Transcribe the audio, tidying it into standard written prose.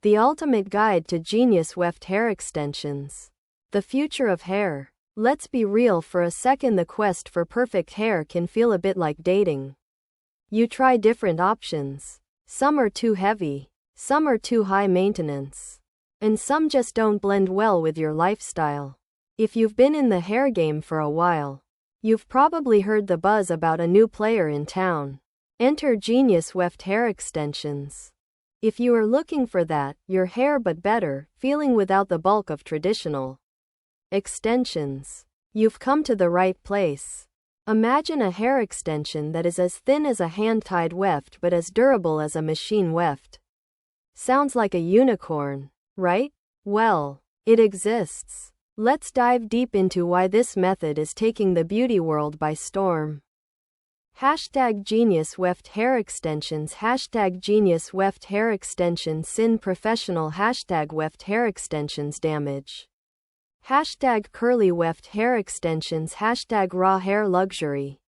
The ultimate guide to Genius Weft Hair Extensions. The future of hair. Let's be real for a second, the quest for perfect hair can feel a bit like dating. You try different options. Some are too heavy, some are too high maintenance, and some just don't blend well with your lifestyle. If you've been in the hair game for a while, you've probably heard the buzz about a new player in town. Enter Genius Weft Hair Extensions. If you are looking for that, your hair but better, feeling without the bulk of traditional extensions, you've come to the right place. Imagine a hair extension that is as thin as a hand-tied weft but as durable as a machine weft. Sounds like a unicorn, right? Well, it exists. Let's dive deep into why this method is taking the beauty world by storm. #Genius Weft Hair Extensions. #Genius Weft Hair Extensions sin professional. #Weft Hair Extensions damage. #Curly Weft Hair Extensions. #raw hair luxury.